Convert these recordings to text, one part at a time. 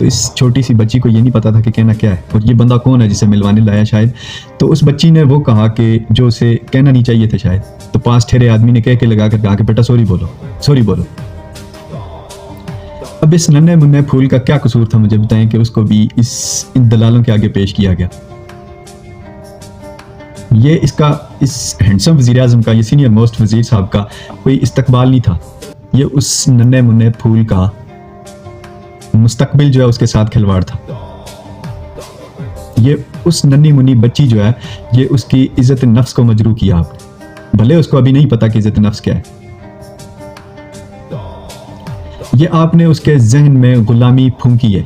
तो इस छोटी सी बच्ची को ये नहीं पता था कि कहना क्या है और ये बंदा कौन है जिसे मिलवाने लाया शायद। तो उस बच्ची ने वो कहा कि जो उसे कहना नहीं चाहिए था शायद। तो पास ठहरे आदमी ने कह के लगा कर कहा कि बेटा सॉरी बोलो, सॉरी बोलो। अब इस नन्हे मुन्ने फूल का क्या कसूर था, मुझे बताएं कि उसको भी इन दलालों के आगे पेश किया गया। ये इस हैंडसम वज़ीर आज़म का, ये सीनियर मोस्ट वज़ीर साहब का कोई इस्तकबाल नहीं था। ये उस नन्हे मुन्ने फूल का मुस्तकबिल जो है उसके साथ खिलवाड़ था। ये उस नन्ही मुन्नी बच्ची जो है, ये उसकी इज्जत नफ्स को मजरू किया आपने। भले उसको अभी नहीं पता कि इज्जत नफ्स क्या है। ये आपने उसके जहन में गुलामी फूंकी है।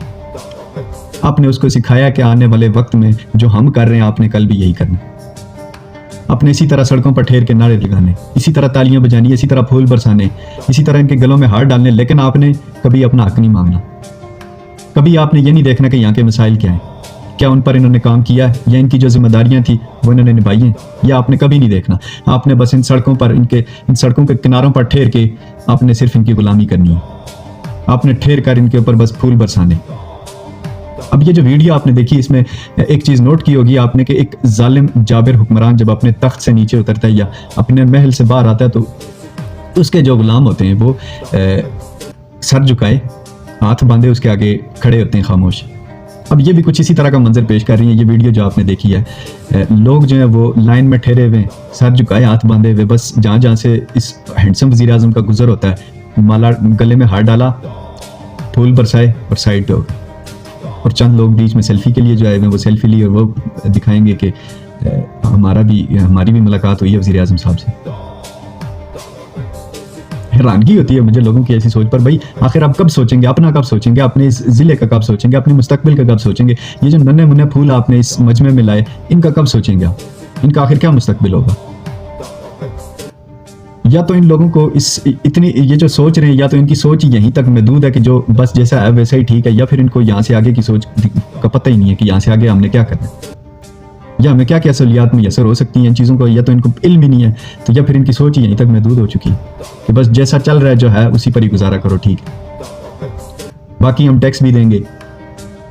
आपने उसको सिखाया कि आने वाले वक्त में जो हम कर रहे हैं आपने कल भी यही करना। आपने इसी तरह सड़कों पर ठहर के नारे लगाने, इसी तरह तालियां बजानी, इसी तरह फूल बरसाने, इसी तरह इनके गलों में हाथ डालने, लेकिन आपने कभी अपना हक नहीं मांगना। कभी आपने ये नहीं देखना कि यहाँ के मसाइल क्या हैं, क्या उन पर इन्होंने काम किया है या इनकी जो जिम्मेदारियां थी वो इन्होंने निभाई हैं, या आपने कभी नहीं देखना। आपने बस इन सड़कों पर, इन सड़कों के किनारों पर ठहर के आपने सिर्फ इनकी गुलामी करनी है। आपने ठहर कर इनके ऊपर बस फूल बरसाने। अब ये जो वीडियो आपने देखी, इसमें एक चीज़ नोट की होगी आपने कि एक जालिम जाबिर हुक्मरान जब अपने तख्त से नीचे उतरता है या अपने महल से बाहर आता है तो उसके जो गुलाम होते हैं वो सर झुकाए, हाथ बांधे उसके आगे खड़े होते हैं खामोश। अब ये भी कुछ इसी तरह का मंजर पेश कर रही है ये वीडियो जो आपने देखी है। लोग जो है वो लाइन में ठहरे हुए, सर झुकाए, हाथ बांधे हुए, बस जहाँ जहाँ से इस हैंडसम वज़ीर आज़म का गुजर होता है, माला गले में हाथ डाला, फूल बरसाए और साइड पे हो। और चंद लोग बीच में सेल्फी के लिए जो आए हुए वो सेल्फी ली और वो दिखाएंगे कि हमारी भी मुलाकात हुई है वज़ीर आज़म साहब से। हैरानगी होती है मुझे लोगों की ऐसी सोच पर। भाई आखिर आप कब सोचेंगे, अपना कब सोचेंगे, अपने इस ज़िले का कब सोचेंगे, अपने मुस्तकबिल का कब सोचेंगे? ये जो नन्हे मुन्ने फूल आपने इस मजमे में लाए, इनका कब सोचेंगे आप? इनका आखिर क्या मुस्तकबिल होगा? या तो इन लोगों को ये जो सोच रहे हैं, या तो इनकी सोच यहीं तक महदूद है कि जो बस जैसा है वैसा ही ठीक है, या फिर इनको यहाँ से आगे की सोच का पता ही नहीं है कि यहाँ से आगे हमने क्या करना है, या हमें क्या क्या सहूलियात मैसर हो सकती हैं इन चीज़ों को, या तो इनको इल्म ही नहीं है, तो या फिर इनकी सोच यहीं तक महदूद हो चुकी है कि बस जैसा चल रहा है जो है उसी पर ही गुजारा करो, ठीक है। बाकी हम टैक्स भी देंगे,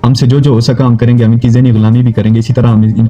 हमसे जो जो हो सका हम करेंगे, हम इनकी ज़हनी गुलामी भी करेंगे, इसी तरह हम